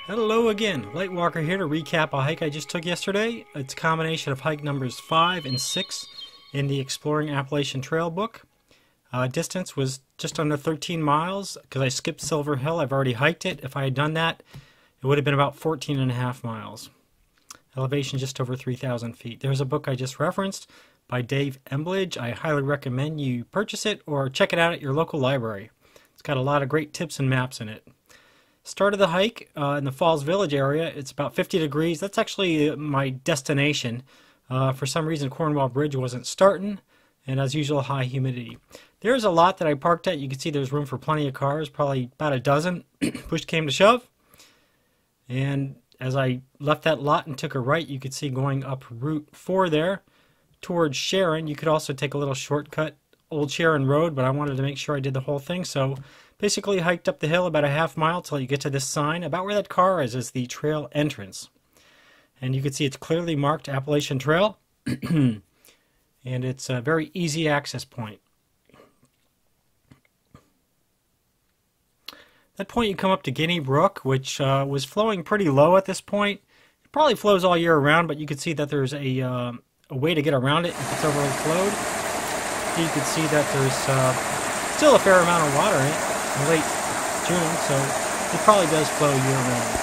Hello again, Lightwalker here to recap a hike I just took yesterday. It's a combination of hike numbers 5 and 6 in the Exploring Appalachian Trail book. Distance was just under 13 miles because I skipped Silver Hill. I've already hiked it. If I had done that, it would have been about 14.5 miles. Elevation just over 3,000 feet. There's a book I just referenced by Dave Embledge. I highly recommend you purchase it or check it out at your local library. It's got a lot of great tips and maps in it. Start of the hike in the Falls Village area. It's about 50 degrees. That's actually my destination. For some reason, Cornwall Bridge wasn't starting, and as usual, high humidity. There's a lot that I parked at. You can see there's room for plenty of cars, probably about a dozen. Push came to shove. And as I left that lot and took a right, you could see going up Route 4 there towards Sharon. You could also take a little shortcut, Old Sharon Road, but I wanted to make sure I did the whole thing, so basically hiked up the hill about a half mile till you get to this sign. About where that car is the trail entrance. And you can see it's clearly marked Appalachian Trail. And it's a very easy access point. At that point you come up to Guinea Brook, which was flowing pretty low at this point. It probably flows all year around, but you can see that there's a way to get around it if it's overflowed. You can see that there's still a fair amount of water in it. Late June, so it probably does flow year-round.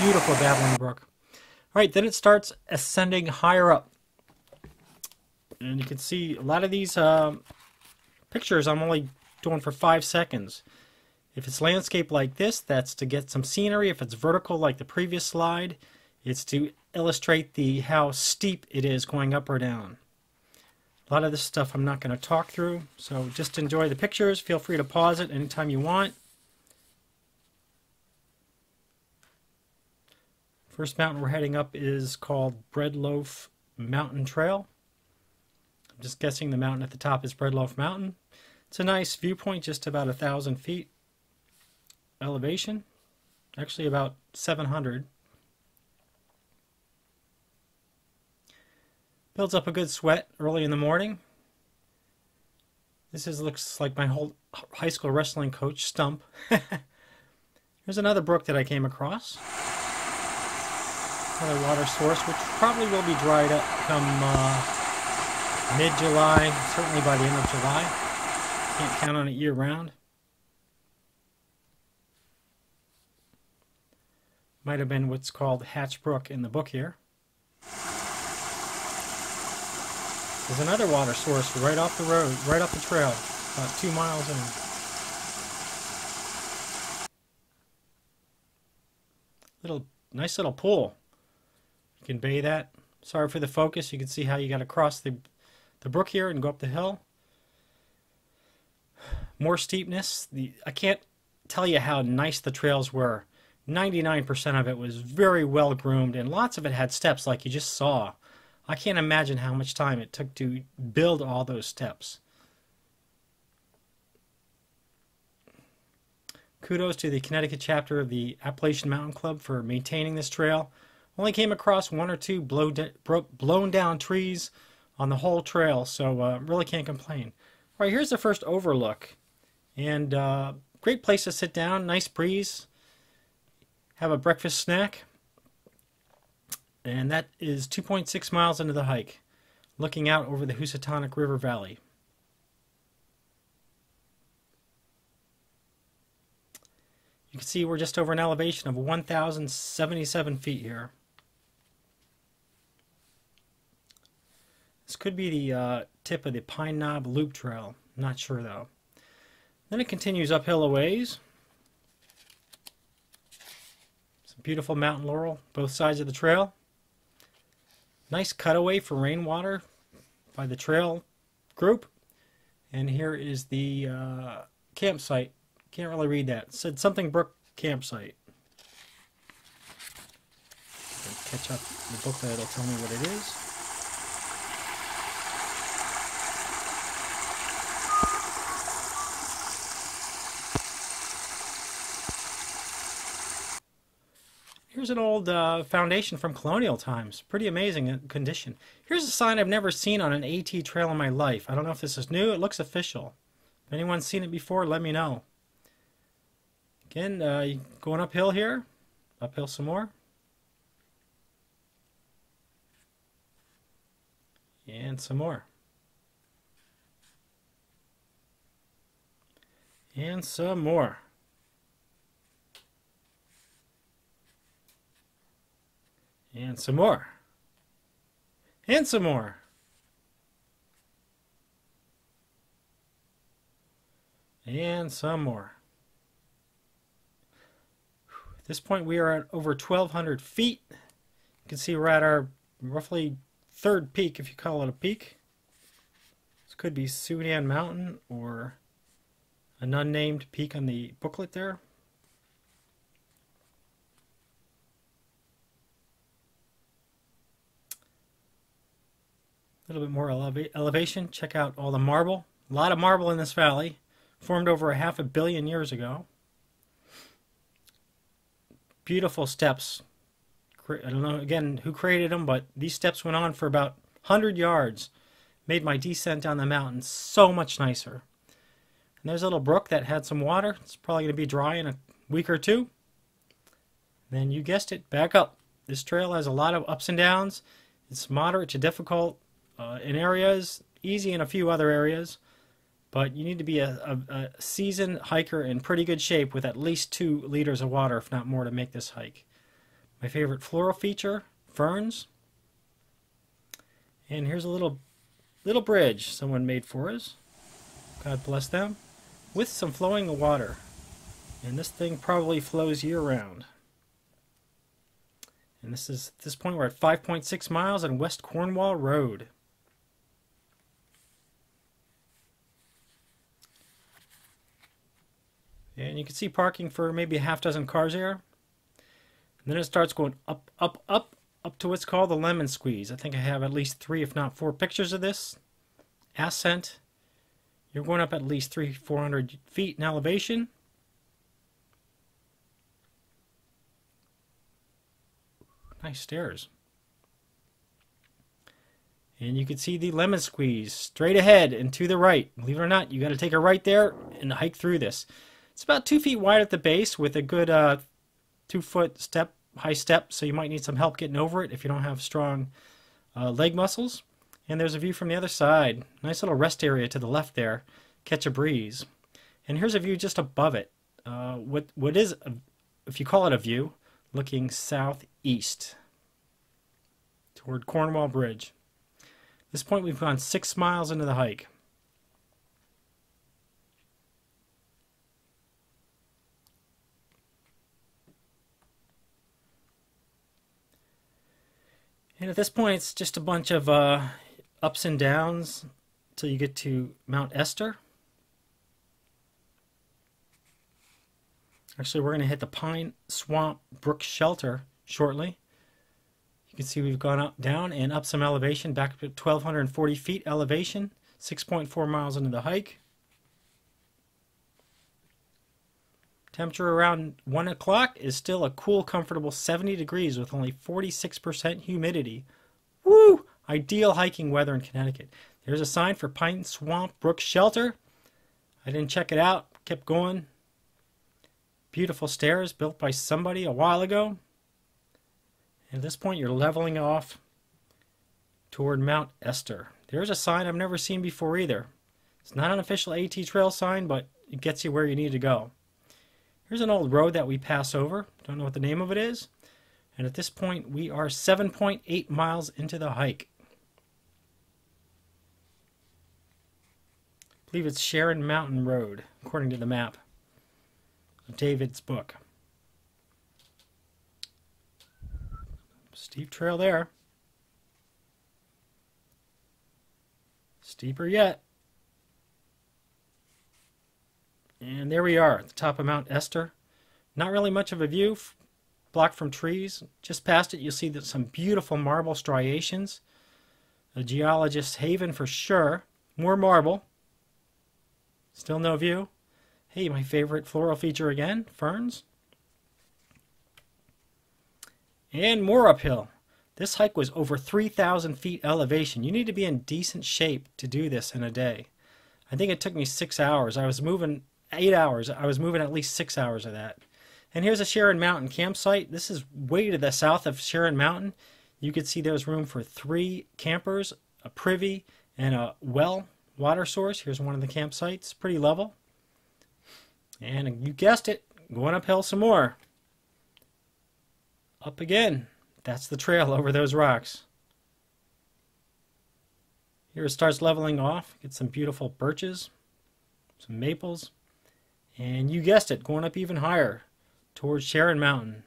Beautiful babbling brook. Alright, then it starts ascending higher up. And you can see a lot of these pictures I'm only doing for 5 seconds. If it's landscape like this, that's to get some scenery. If it's vertical like the previous slide, it's to illustrate how steep it is going up or down. A lot of this stuff I'm not going to talk through, so just enjoy the pictures. Feel free to pause it anytime you want. First mountain we're heading up is called Bread Loaf Mountain Trail. I'm just guessing the mountain at the top is Bread Loaf Mountain. It's a nice viewpoint, just about 1,000 feet elevation. Actually about 700. Builds up a good sweat early in the morning. This looks like my whole high school wrestling coach, Stump. Here's another brook that I came across. Another water source, which probably will be dried up come mid-July, certainly by the end of July. Can't count on it year-round. Might have been what's called Hatch Brook in the book here. There's another water source right off the road, right off the trail, about 2 miles in. Nice little pool. You can bathe at. Sorry for the focus. You can see how you got to cross the brook here and go up the hill. More steepness. I can't tell you how nice the trails were. 99% of it was very well groomed, and lots of it had steps like you just saw. I can't imagine how much time it took to build all those steps. Kudos to the Connecticut chapter of the Appalachian Mountain Club for maintaining this trail. Only came across 1 or 2 blown down trees on the whole trail, so really can't complain. All right, here's the first overlook. And great place to sit down, nice breeze, have a breakfast snack. And that is 2.6 miles into the hike, looking out over the Housatonic River Valley. You can see we're just over an elevation of 1,077 feet here. This could be the tip of the Pine Knob Loop Trail. I'm not sure though. Then it continues uphill a ways. Some beautiful mountain laurel both sides of the trail. Nice cutaway for rainwater by the trail group. And here is the campsite. Can't really read that. It said something Brook Campsite. Catch up the booklet, it'll tell me what it is. Here's an old foundation from colonial times. Pretty amazing condition. Here's a sign I've never seen on an AT trail in my life. I don't know if this is new. It looks official. If anyone's seen it before, let me know. Again, going uphill here. Uphill some more. And some more. And some more. And some more. And some more. And some more. At this point we are at over 1,200 feet. You can see we're at our roughly third peak, if you call it a peak. This could be Sudan Mountain or an unnamed peak on the booklet there. A little bit more elevation. Check out all the marble. A lot of marble in this valley. Formed over 500 million years ago. Beautiful steps. I don't know, again, who created them, but these steps went on for about 100 yards. Made my descent down the mountain so much nicer. And there's a little brook that had some water. It's probably going to be dry in a week or two. Then you guessed it, back up. This trail has a lot of ups and downs. It's moderate to difficult in areas, easy in a few other areas. But you need to be a seasoned hiker in pretty good shape with at least 2 liters of water, if not more, to make this hike. My favorite floral feature, ferns. And here's a little bridge someone made for us. God bless them. With some flowing water. And this thing probably flows year-round. And at this point we're at 5.6 miles on West Cornwall Road. And you can see parking for maybe a half dozen cars here. And then it starts going up, up, up, up to what's called the lemon squeeze. I think I have at least 3, if not 4 pictures of this ascent. You're going up at least 300-400 feet in elevation. Nice stairs. And you can see the lemon squeeze straight ahead and to the right. Believe it or not, you got to take a right there and hike through this. It's about 2 feet wide at the base with a good 2-foot high step, so you might need some help getting over it if you don't have strong leg muscles. And there's a view from the other side. Nice little rest area to the left there. Catch a breeze. And here's a view just above it. What is, if you call it a view, looking southeast toward Cornwall Bridge. At this point we've gone 6 miles into the hike. And at this point, it's just a bunch of ups and downs until you get to Mount Esther. Actually, we're going to hit the Pine Swamp Brook Shelter shortly. You can see we've gone up, down, and up some elevation, back up to 1,240 feet elevation, 6.4 miles into the hike. Temperature around 1 o'clock is still a cool, comfortable 70 degrees with only 46% humidity. Woo! Ideal hiking weather in Connecticut. There's a sign for Pine Swamp Brook Shelter. I didn't check it out. Kept going. Beautiful stairs built by somebody a while ago. And at this point, you're leveling off toward Mount Esther. There's a sign I've never seen before either. It's not an official AT trail sign, but it gets you where you need to go. Here's an old road that we pass over. Don't know what the name of it is. And at this point, we are 7.8 miles into the hike. I believe it's Sharon Mountain Road, according to the map of David's book. Steep trail there. Steeper yet. And there we are at the top of Mount Esther. Not really much of a view, blocked from trees. Just past it you'll see that some beautiful marble striations. A geologist's haven for sure. More marble. Still no view. Hey, my favorite floral feature again, ferns. And more uphill. This hike was over 3,000 feet elevation. You need to be in decent shape to do this in a day. I think it took me 6 hours. I was moving 8 hours. I was moving at least 6 hours of that. And here's a Sharon Mountain campsite. This is way to the south of Sharon Mountain. You can see there's room for 3 campers, a privy, and a well water source. Here's one of the campsites, pretty level. And you guessed it, going uphill some more. Up again. That's the trail over those rocks. Here it starts leveling off. Get some beautiful birches, some maples, and you guessed it, going up even higher towards Sharon Mountain.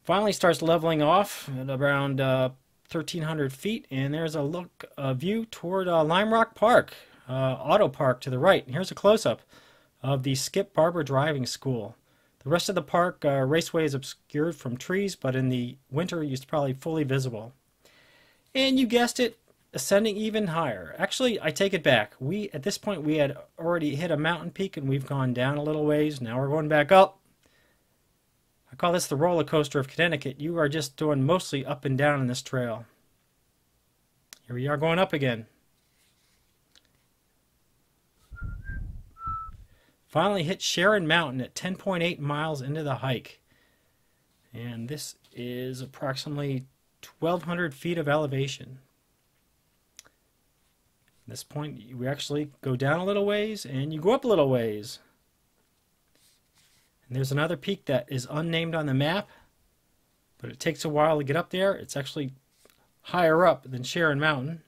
Finally starts leveling off at around 1,300 feet, and there's a view toward Lime Rock Park, Auto Park to the right. And here's a close-up of the Skip Barber Driving School. The rest of the park raceway is obscured from trees, but in the winter it's probably fully visible. And you guessed it, ascending even higher. Actually, I take it back. At this point we had already hit a mountain peak and we've gone down a little ways. Now we're going back up. I call this the roller coaster of Connecticut. You are just doing mostly up and down in this trail. Here we are going up again. Finally hit Sharon Mountain at 10.8 miles into the hike. And this is approximately 1,200 feet of elevation. At this point, you actually go down a little ways and you go up a little ways. And there's another peak that is unnamed on the map, but it takes a while to get up there. It's actually higher up than Sharon Mountain.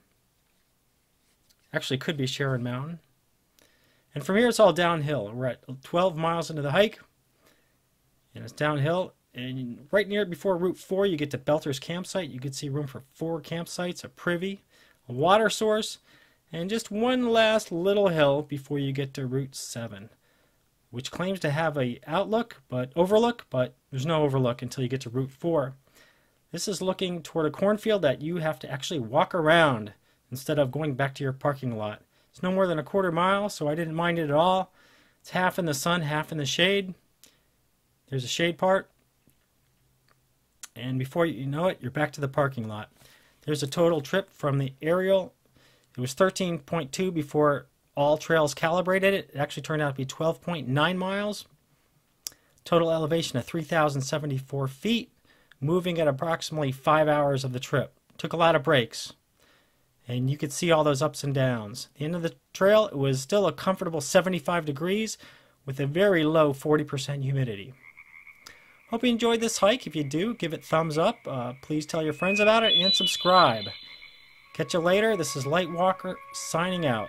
Actually, could be Sharon Mountain. And from here, it's all downhill. We're at 12 miles into the hike, and it's downhill. And right near before Route 4, you get to Belter's Campsite. You can see room for 4 campsites, a privy, a water source, and just one last little hill before you get to Route 7, which claims to have a overlook, but there's no overlook until you get to Route 4. This is looking toward a cornfield that you have to actually walk around instead of going back to your parking lot. It's no more than a quarter mile, so I didn't mind it at all. It's half in the sun, half in the shade. There's a shade part. And before you know it, you're back to the parking lot. There's a total trip from the aerial. It was 13.2 before all trails calibrated it. It actually turned out to be 12.9 miles. Total elevation of 3,074 feet, moving at approximately 5 hours of the trip. Took a lot of breaks. And you could see all those ups and downs. At the end of the trail, it was still a comfortable 75 degrees with a very low 40% humidity. Hope you enjoyed this hike. If you do, give it thumbs up. Please tell your friends about it and subscribe. Catch you later. This is Lightwalker signing out.